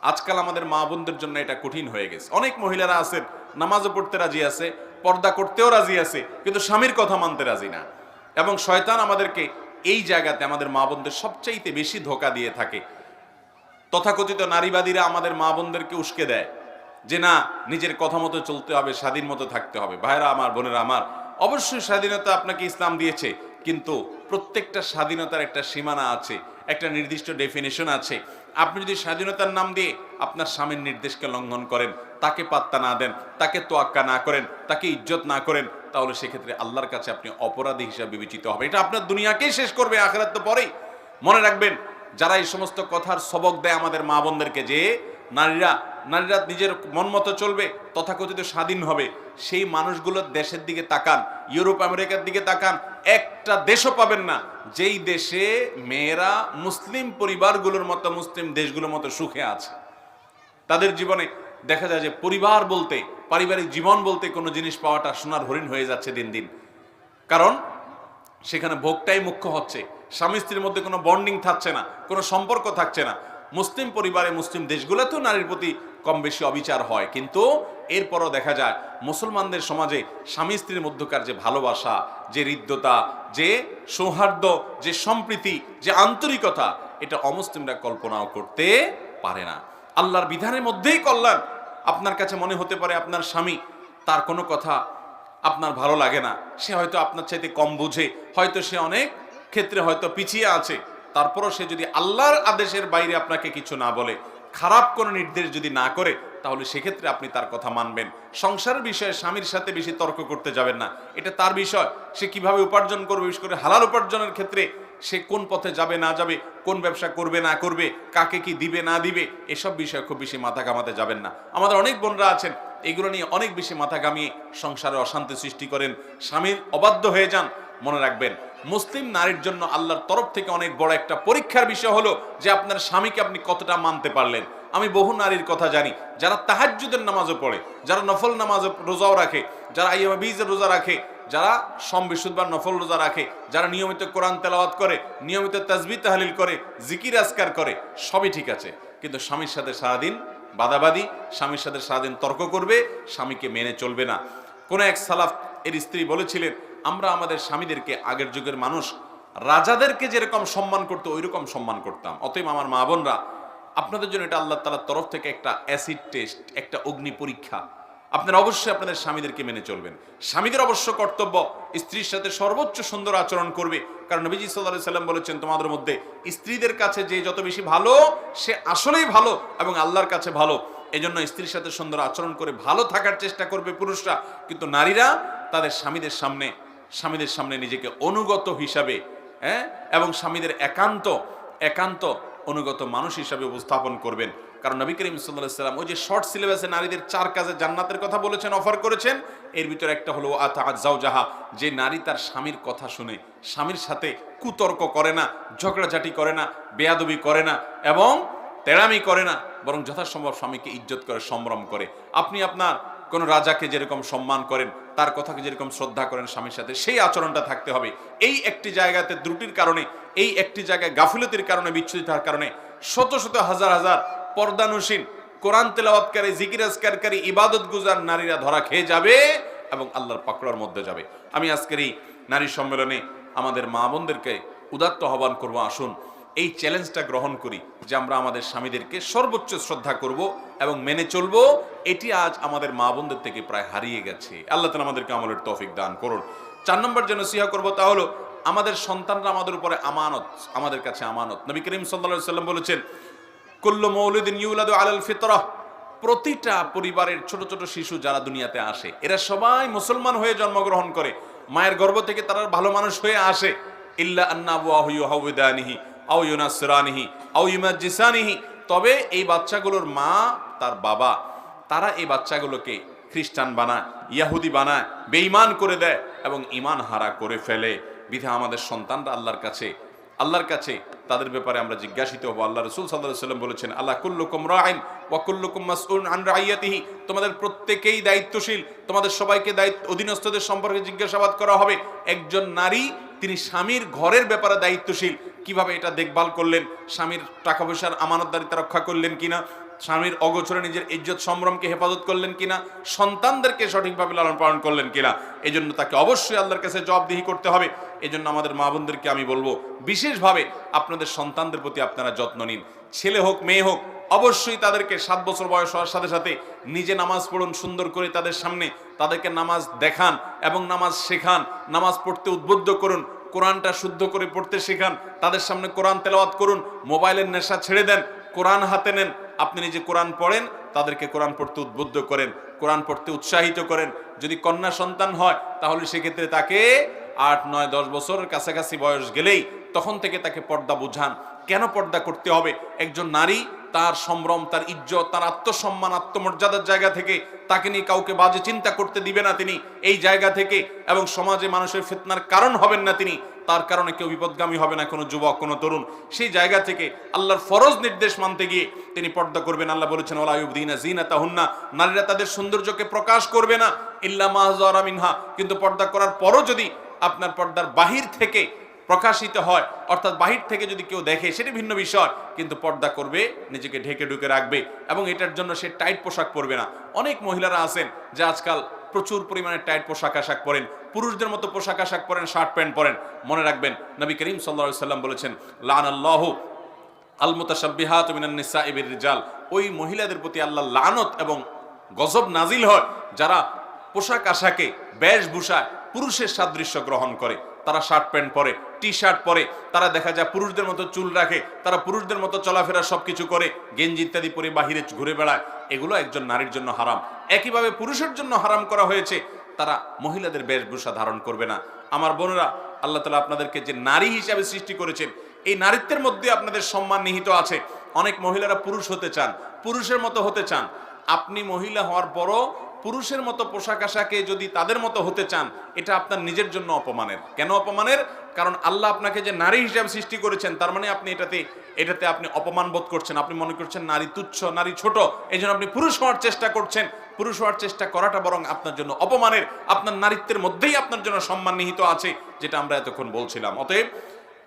আজকাল আমাদের মা বোনদের জন্য এটা কঠিন হয়ে গেছে। অনেক মহিলারা আছেন নামাজও পড়তে রাজি আছে, পর্দা করতেও রাজি আছে, কিন্তু স্বামীর কথা মানতে রাজি না। এবং শয়তান আমাদেরকে এই জায়গাতে আমাদের মা বোনদের সবচাইতে বেশি ধোঁকা দিয়ে থাকে। তথাকথিত নারীবাদীরা আমাদের মা বোনদেরকে উস্কে দেয় যে না, নিজের কথা মতো চলতে হবে, স্বাধীন মতো থাকতে হবে। ভাইরা আমার, বোনেরা আমার, অবশ্যই স্বাধীনতা আপনাকে ইসলাম দিয়েছে, কিন্তু প্রত্যেকটা স্বাধীনতার একটা সীমানা আছে, একটা নির্দিষ্ট ডেফিনেশন আছে। আপনি যদি স্বাধীনতার নাম দিয়ে আপনার স্বামীর নির্দেশকে লঙ্ঘন করেন, তাকে পাত্তা না দেন, তাকে তোয়াক্কা না করেন, তাকে ইজ্জত না করেন, তাহলে সেক্ষেত্রে আল্লাহর কাছে আপনি অপরাধী হিসাবে বিবেচিত হবে। এটা আপনার দুনিয়াকেই শেষ করবে, আখিরাত তো পরেই। মনে রাখবেন, যারা এই সমস্ত কথার সবক দেয় আমাদের মা বোনদেরকে যে নারীরা নিজের মন মতো চলবে, তথাকথিত স্বাধীন হবে, সেই মানুষগুলোর দেশের দিকে তাকান, ইউরোপ আমেরিকার দিকে তাকান, একটা দেশও পাবেন না যেই দেশে মেয়েরা মুসলিম পরিবারগুলোর মতো, মুসলিম দেশগুলোর মতো সুখে আছে। তাদের জীবনে দেখা যায় যে পরিবার বলতে, পারিবারিক জীবন বলতে কোনো জিনিস পাওয়াটা সোনার হরিণ হয়ে যাচ্ছে দিন দিন। কারণ সেখানে ভোগটাই মুখ্য হচ্ছে, স্বামী স্ত্রীর মধ্যে কোনো বন্ডিং থাকছে না, কোনো সম্পর্ক থাকছে না। মুসলিম পরিবারে, মুসলিম দেশগুলোতেও নারীর প্রতি কম বেশি অবিচার হয়, কিন্তু এরপরও দেখা যায় মুসলমানদের সমাজে স্বামী স্ত্রীর মধ্যকার যে ভালোবাসা, যে হৃদ্যতা, যে সৌহার্দ্য, যে সম্প্রীতি, যে আন্তরিকতা, এটা অমুসলিমরা কল্পনাও করতে পারে না। আল্লাহর বিধানের মধ্যেই কল্যাণ। আপনার কাছে মনে হতে পারে আপনার স্বামী, তার কোনো কথা আপনার ভালো লাগে না, সে হয়তো আপনার চাইতে কম বুঝে, হয়তো সে অনেক ক্ষেত্রে হয়তো পিছিয়ে আছে, তারপরও সে যদি আল্লাহর আদেশের বাইরে আপনাকে কিছু না বলে, খারাপ কোনো নির্দেশ যদি না করে, তাহলে সেক্ষেত্রে আপনি তার কথা মানবেন। সংসারের বিষয়ে স্বামীর সাথে বেশি তর্ক করতে যাবেন না, এটা তার বিষয়। সে কিভাবে উপার্জন করবে, বিশেষ করে হালাল উপার্জনের ক্ষেত্রে সে কোন পথে যাবে না যাবে, কোন ব্যবসা করবে না করবে, কাকে কি দিবে না দিবে, এসব বিষয়ে খুব বেশি মাথা ঘামাতে যাবেন না। আমাদের অনেক বোনরা আছেন এগুলো নিয়ে অনেক বেশি মাথা ঘামিয়ে সংসারে অশান্তি সৃষ্টি করেন, স্বামীর অবাধ্য হয়ে যান। মনে রাখবেন, মুসলিম নারীর জন্য আল্লাহর তরফ থেকে অনেক বড় একটা পরীক্ষার বিষয় হলো যে আপনার স্বামীকে আপনি কতটা মানতে পারলেন। আমি বহু নারীর কথা জানি যারা তাহাজ্জুদের নামাজও পড়ে, যারা নফল নামাজ রোজাও রাখে, যারা আইয়ামে বীজের রোজা রাখে, যারা সোম বৃহস্পতিবার নফল রোজা রাখে, যারা নিয়মিত কোরআন তেলাওয়াত করে, নিয়মিত তাসবিহ তাহলিল করে, জিকির আজকার করে, সবই ঠিক আছে, কিন্তু স্বামীর সাথে সারাদিন বাদাবাদি, স্বামীর সাথে সারাদিন তর্ক করবে, স্বামীকে মেনে চলবে না। কোন এক সালাফ এর স্ত্রী বলেছিলেন, আমরা আমাদের স্বামীদেরকে আগের যুগের মানুষ রাজাদেরকে যেরকম সম্মান করতো ওই রকম সম্মান করতাম। অতএব আমার মা বোনরা, আপনাদের জন্য এটা আল্লাহ তাআলার তরফ থেকে একটা অ্যাসিড টেস্ট, একটা অগ্নি পরীক্ষা। আপনারা অবশ্যই আপনাদের স্বামীদেরকে মেনে চলবেন। স্বামীদের অবশ্য কর্তব্য স্ত্রীর সাথে সর্বোচ্চ সুন্দর আচরণ করবে, কারণ নবীজি সাল্লাল্লাহু আলাইহি সাল্লাম বলেছেন, তোমাদের মধ্যে স্ত্রীদের কাছে যে যত বেশি ভালো, সে আসলেই ভালো এবং আল্লাহর কাছে ভালো। এজন্য স্ত্রীর সাথে সুন্দর আচরণ করে ভালো থাকার চেষ্টা করবে পুরুষরা, কিন্তু নারীরা তাদের স্বামীদের সামনে নিজেকে অনুগত হিসাবে, এবং স্বামীদের একান্ত অনুগত মানুষ হিসাবে উপস্থাপন করবেন। কারণ নবী করিম সাল্লাল্লাহু আলাইহি ওয়াসাল্লাম ওই যে শর্ট সিলেবাসে নারীদের 4 কাজে জান্নাতের কথা বলেছেন, অফার করেছেন, এর ভিতরে একটা হলো আতাআত যাওজাহা, যে নারী তার স্বামীর কথা শুনে, স্বামীর সাথে কুতর্ক করে না, ঝগড়াঝাটি করে না, বেয়াদবি করে না এবং তেড়ামি করে না, বরং যথাসম্ভব স্বামীকে ইজ্জত করে, সম্ভ্রম করে। আপনি আপনার কোন রাজাকে যেরকম সম্মান করেন, তার কথাকে যেরকম শ্রদ্ধা করেন, স্বামীর সাথে সেই আচরণটা থাকতে হবে। এই একটি জায়গাতে ত্রুটির কারণে, এই একটি জায়গায় গাফিলতির কারণে, বিচ্ছুরিতার কারণে শত শত হাজার হাজার পর্দানুশীল, কোরআন তেলাওয়াতকারী, জিকির আজকারকারী, ইবাদত গুজার নারীরা ধরা খেয়ে যাবে এবং আল্লাহর পাকড়ার মধ্যে যাবে। আমি আজকের এই নারী সম্মেলনে আমাদের মা বোনদেরকে উদাত্ত আহ্বান করব, আসুন এই চ্যালেঞ্জটা গ্রহণ করি যে আমরা আমাদের স্বামীদেরকে সর্বোচ্চ শ্রদ্ধা করব এবং মেনে চলব। এটি আজ আমাদের মা বোনদের থেকে প্রায় হারিয়ে গেছে। আল্লাহ তাআলা আমাদেরকে আমলের তৌফিক দান করুন। 4 নম্বর যে নসিহত করব তা হলো, আমাদের সন্তানরা আমাদের উপরে আমানত, আমাদের কাছে আমানত। নবী করিম সাল্লাল্লাহু আলাইহি ওয়াসাল্লাম বলেছেন, কুল্লু মাউলুদিন ইউলাদু আলাল ফিতরাহ, প্রতিটা পরিবারের ছোট ছোট শিশু যারা দুনিয়াতে আসে, এরা সবাই মুসলমান হয়ে জন্মগ্রহণ করে, মায়ের গর্ভ থেকে তারা ভালো মানুষ হয়ে আসে। ইল্লা আন্না আবওয়াহু ইউহাউদানিহি আও ইউনাসরানিহি আও ইউমাজ্জিসানিহি, তবে এই বাচ্চাগুলোর মা, তার বাবা, তারা এই বাচ্চাগুলোকে খ্রিস্টান বানায়, ইয়াহুদি বানায়, বেঈমান করে দেয় এবং ঈমান হারা করে ফেলে। বিধায় আমাদের সন্তানরা আল্লাহর কাছে তাদের ব্যাপারে আমরা জিজ্ঞাসিত হব। আল্লাহ রাসূল সাল্লাল্লাহু আলাইহি ওয়াসাল্লাম বলেছেন, আল্লাহ কুল্লুকুম রাইন ওয়া কুল্লুকুম মাসউলুন আন রাইয়াতিহি, তোমাদের প্রত্যেকেই দায়িত্বশীল, তোমাদের সবাইকে অধীনস্থদের সম্পর্কে জিজ্ঞাসাবাদ করা হবে। একজন নারী, তিনি স্বামীর ঘরের ব্যাপারে দায়িত্বশীল, কিভাবে এটা দেখভাল করলেন, স্বামীর টাকা পয়সার আমানতদারিতা রক্ষা করলেন কিনা, স্বামীর অগোচরে নিজের ইজ্জত সম্ভ্রমকে হেফাজত করলেন কিনা, সন্তানদেরকে সঠিকভাবে লালন পালন করলেন কিনা, এই জন্য তাকে অবশ্যই আল্লাহর কাছে জবাবদিহি করতে হবে। এই জন্য আমাদের মা বোনদেরকে আমি বলবো, বিশেষভাবে আপনাদের সন্তানদের প্রতি আপনারা যত্ন নিন। ছেলে হোক মেয়ে হোক, অবশ্যই তাদেরকে 7 বছর বয়স হওয়ার সাথে সাথে নিজে নামাজ পড়ুন, সুন্দর করে তাদের সামনে তাদেরকে নামাজ দেখান এবং নামাজ শেখান, নামাজ পড়তে উদ্বুদ্ধ করুন, কোরআনটা শুদ্ধ করে পড়তে শেখান, তাদের সামনে কোরআন তেলাওয়াত করুন, মোবাইলের নেশা ছেড়ে দেন, কোরআন হাতে নেন, আপনি নিজে কোরআন পড়েন, তাদেরকে কোরআন পড়তে উদ্বুদ্ধ করেন, কোরআন পড়তে উৎসাহিত করেন। যদি কন্যা সন্তান হয় তাহলে সেক্ষেত্রে তাকে 8, 9, 10 বছরের কাছাকাছি বয়স গেলেই তখন থেকে তাকে পর্দা বুঝান। কেন পর্দা করতে হবে? একজন নারী তার সম্ভ্রম, তার ইজ্জত, তার আত্মসম্মান, আত্মমর্যাদার জায়গা থেকে তাকে নিয়ে কাউকে বাজে চিন্তা করতে দিবে না তিনি এই জায়গা থেকে, এবং সমাজে মানুষের ফিতনার কারণ হবেন না তিনি, তার কারণে কেউ বিপদগামী হবে না, কোনো যুবক, কোনো তরুণ। সেই জায়গা থেকে আল্লাহর ফরজ নির্দেশ মানতে গিয়ে তিনি পর্দা করবেন। আল্লাহ বলেছেন ওয়ালা ইউবদিনা যিনাতাহুন্না, নারীরা তাদের সৌন্দর্যকে প্রকাশ করবে না ইল্লা মা যারা মিনহা, কিন্তু পর্দা করার পরও যদি আপনার পর্দার বাহির থেকে প্রকাশিত হয়, অর্থাৎ বাহির থেকে যদি কেউ দেখে সেটি ভিন্ন বিষয়, কিন্তু পর্দা করবে, নিজেকে ঢেকে ঢুকে রাখবে, এবং এটার জন্য সে টাইট পোশাক পরবে না। অনেক মহিলারা আছেন যে আজকাল প্রচুর পরিমাণে টাইট পোশাক আশাক পরেন, পুরুষদের মতো পোশাক আশাক পরেন, শার্ট প্যান্ট পরেন। মনে রাখবেন নবী করিম সাল্লাল্লাহু আলাইহি ওয়াসাল্লাম বলেছেন লানাল্লাহু আল মুতাশাব্বিহাতু মিনান নিসাই বির রিজাল, ওই মহিলাদের প্রতি আল্লাহ লানত এবং গজব নাজিল হয় যারা পোশাক আশাকে, বেশভূষায় পুরুষের সাদৃশ্য গ্রহণ করে। তারা শার্ট প্যান্ট পরে, টি শার্ট পরে, তারা দেখা যায় পুরুষদের মতো চুল রাখে, তারা পুরুষদের মতো চলাফেরা সবকিছু করে, গেঞ্জি ইত্যাদি পরে বাহিরে ঘুরে বেড়ায়। এগুলো একজন নারীর জন্য হারাম। একইভাবে পুরুষের জন্য হারাম করা হয়েছে, তারা মহিলাদের বেশভূষা ধারণ করবে না। আমার বোনেরা, আল্লাহ তাআলা আপনাদেরকে যে নারী হিসাবে সৃষ্টি করেছেন, এই নারীত্বের মধ্যে আপনাদের সম্মান নিহিত আছে। অনেক মহিলারা পুরুষ হতে চান, পুরুষের মতো হতে চান। আপনি মহিলা হওয়ার পরও পুরুষের মতো পোশাক আশাকে যদি তাদের মতো হতে চান, এটা আপনার নিজের জন্য অপমানের। কেন অপমানের? কারণ আল্লাহ আপনাকে যে নারী হিসাবে সৃষ্টি করেছেন, তার মানে আপনি এটাতে আপনি অপমান বোধ করছেন। আপনি মনে করছেন নারী তুচ্ছ, নারী ছোট, এই জন্য আপনি পুরুষ হওয়ার চেষ্টা করছেন। পুরুষ হওয়ার চেষ্টা করাটা বরং আপনার জন্য অপমানের। আপনার নারীত্বের মধ্যেই আপনার জন্য সম্মান নিহিত আছে, যেটা আমরা এতক্ষণ বলছিলাম। অতএব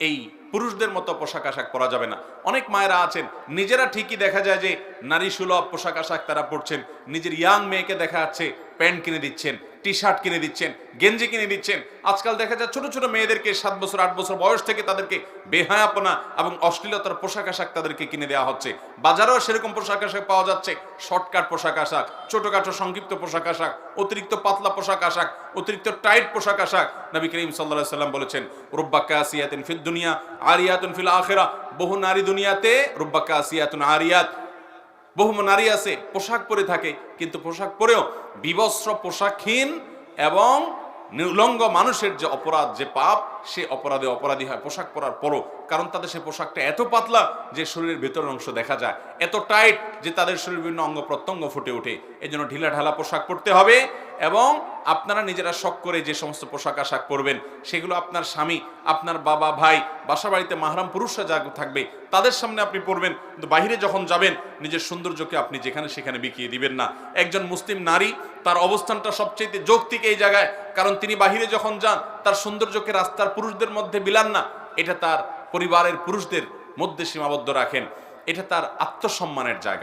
এই পুরুষদের মতো পোশাক আশাক পরা যাবে না। অনেক মায়েরা আছেন নিজেরা ঠিকই দেখা যায় যে নারী সুলভ পোশাক আশাক তারা পরছেন, নিজের ইয়াং মেয়েকে দেখা যাচ্ছে প্যান্ট কিনে দিচ্ছেন, টি শার্ট কিনে দিচ্ছেন, গেঞ্জি কিনে দিচ্ছেন। আজকাল দেখা যায় ছোট ছোট মেয়েদেরকে 7 বছর 8 বছর বয়স থেকে তাদেরকে বেহায়াপনা এবং অশ্লীলতার পোশাক আশাক তাদেরকে কিনে দেওয়া হচ্ছে। বাজারেও সেরকম পোশাক আশাক পাওয়া যাচ্ছে, শর্টকাট পোশাক আশাক, ছোটখাটো সংক্ষিপ্ত পোশাক আশাক, অতিরিক্ত পাতলা পোশাক আশাক, অতিরিক্ত টাইট পোশাক আশাক। নবী করিম সাল্লাল্লাহু আলাইহি ওয়াসাল্লাম বলেছেন রুব্বা কাসিয়াতিন ফিদ দুনিয়া আরিয়াতুন ফিল আখিরাহ, বহু নারী দুনিয়াতে রুব্বা কাসিয়াতুন আরিয়াত, বহু নারী আছে পোশাক পরে থাকে, কিন্তু পোশাক পরেও বিবস্ত্র, পোশাকহীন এবং নির্লঙ্গ মানুষের যে অপরাধ, যে পাপ, সে অপরাধে অপরাধী হয় পোশাক পরার পরও। কারণ তাদের সে পোশাকটা এত পাতলা যে শরীরের ভেতরের অংশ দেখা যায়, এত টাইট যে তাদের শরীরের বিভিন্ন অঙ্গ প্রত্যঙ্গ ফুটে ওঠে। এই জন্য ঢিলা ঢালা পোশাক পরতে হবে, এবং আপনারা নিজেরা শখ করে যে সমস্ত পোশাক আশাক পরবেন সেগুলো আপনার স্বামী, আপনার বাবা, ভাই, বাসা বাড়িতে মাহরাম পুরুষরা যা থাকবে তাদের সামনে আপনি পরবেন, কিন্তু বাহিরে যখন যাবেন নিজের সৌন্দর্যকে আপনি যেখানে সেখানে বিকিয়ে দিবেন না। একজন মুসলিম নারী তার অবস্থানটা সবচেয়ে যৌক্তিক এই জায়গায়, কারণ তিনি বাহিরে যখন যান তার সৌন্দর্যকে রাস্তার পুরুষদের মধ্যে বিলান না, এটা তার পরিবারের পুরুষদের মধ্যে সীমাবদ্ধ রাখেন, এটা তার আত্মসম্মানের জায়গা।